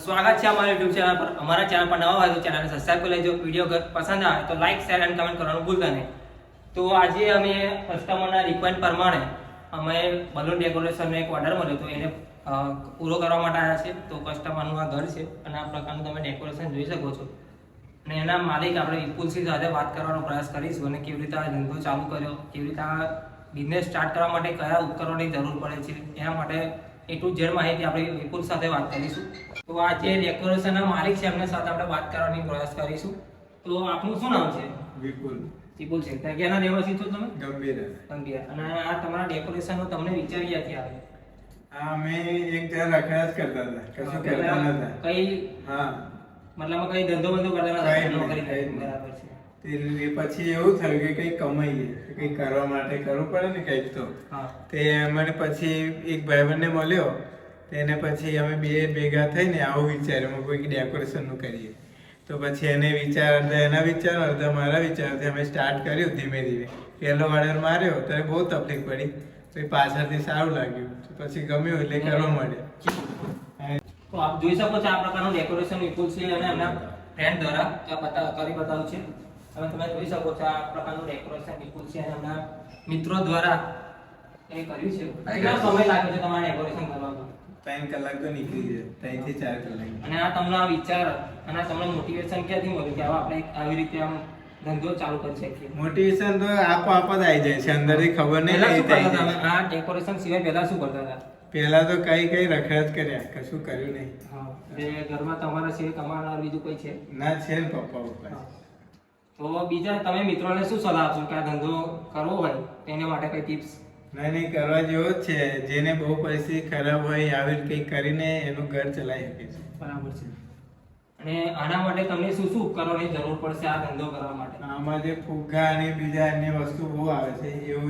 સ્વાગત છે અમારા YouTube ચેનલ પર। અમારા ચેનલ પર નવા હોય તો ચેનલને સબસ્ક્રાઇબ કરી લેજો। વિડિયો પસંદ આવે તો લાઈક શેર અને કમેન્ટ કરવાનું ભૂલતા નહીં। તો આજે અમે કસ્ટમરના રિક્વાયરમેન્ટ પ્રમાણે અમે બલૂન ડેકોરેશનનો એક ઓર્ડર મળ્યો તો એને પૂરો કરવા માટે આવ્યા છે। તો કસ્ટમરનું આ ઘર છે અને આ પ્રકારનું તમે ડેકોરેશન જોઈ શકો છો અને એના માલિક આપણે વિપુલસિંહ સાથે વાત કરવાનો પ્રયાસ કરીશું અને કેવી રીતે આ ધંધો ચાલુ કર્યો, કેવી રીતે આ બિઝનેસ સ્ટાર્ટ કરવા માટે કયા ઉપકરણોની જરૂર પડે છે, એના માટે એ ટુ ઝેડ માહિતી આપણે વિપુલ સાથે વાત કરીશું। તો આ જે ડેકોરેશનના માલિક છે એમના સાથે આપણે વાત કરવાની પ્રયાસ કરીશું। તો આપનું શું નામ છે? વિપુલ વિપુલ છે। ક્યાંના રહેવાસી છો તમે? ગંભીર ગંભીર। અને આ તમારા ડેકોરેશનનો તમને વિચાર ક્યાંથી આવે? અમે એક જણા રખડા જ કરતા હતા, કશું કરતા નતા। કઈ હા, મતલબ કઈ ધંધો બંધો કરતા નતા? કઈ નોકરી નહીં, બરાબર છે। તે પછી એવું થયું કે કંઈક કમાઈએ, કંઈક કરવા માટે કરવું પડે ને કંઈક તો। હા તે મને પછી એક ભાઈબંધને મળ્યો, તેને પછી અમે બે ભેગા થઈને આવું વિચાર્યું કોઈક ડેકોરેશનનું કરીએ। તો પછી એને વિચાર અડધા એના વિચાર અડધા મારા વિચારથી અમે સ્ટાર્ટ કર્યું ધીમે ધીમે। પહેલો ઓર્ડર માર્યો ત્યારે બહુ તકલીફ પડી, પછી પાછળથી સારું લાગ્યું, તો પછી ગમ્યું એટલે કરવા માંડ્યા। તો આપ જોઈ શકો છો આ પ્રકારનું ડેકોરેશન વિપુલ છે અને એમના ફ્રેન્ડ દ્વારા કરી બતાવ્યું છે। હવે તમે જોઈ શકો છો આ પ્રકારનું ડેકોરેશન વિપુલ છે અને એમના મિત્રો દ્વારા એ કર્યું છે। કેટલો સમય લાગે છે તમારે ડેકોરેશન કરવામાં? 3 કલાક તો નીકળી જાય, 3 થી 4 કલાક। અને આ તમને આ વિચાર અને આ તમને મોટિવેશન ક્યાંથી મળ્યું કે આવા આપણે આવી રીતે આમ ધંધો ચાલુ કરી શકીએ? મોટિવેશન તો આપોઆપ જ આવી જાય છે, અંદરથી ખબર નહીં પહેલા શું રહી કરતા જાય હતા? આ ડેકોરેશન સિવાય પહેલા શું કરતા હતા? પહેલા તો કઈ રખડા જ કર્યા, કશું કર્યું નહીં। હા, એટલે ઘરમાં તમારા સિવાય કમાનાર બીજું કોઈ છે? ના છે ને પપ્પા પપ્પા। તો બીજા તમે મિત્રોને શું સલાહ આપશો કે આ ધંધો કરવો હોય તેના માટે કઈ ટિપ્સ? નહીં કરવા જેવો જ છે, જેને બહુ પરિસ્થિતિ ખરાબ હોય આવી કંઈક કરીને એનું ઘર ચલાવી શકે છે। બરાબર છે। અને આના માટે તમને શું શું ઉપકરણોની જરૂર પડશે આ ધંધો કરવા માટે? આમાં જે ફુગ્ગા અને બીજા અન્ય વસ્તુ બહુ આવે છે એવું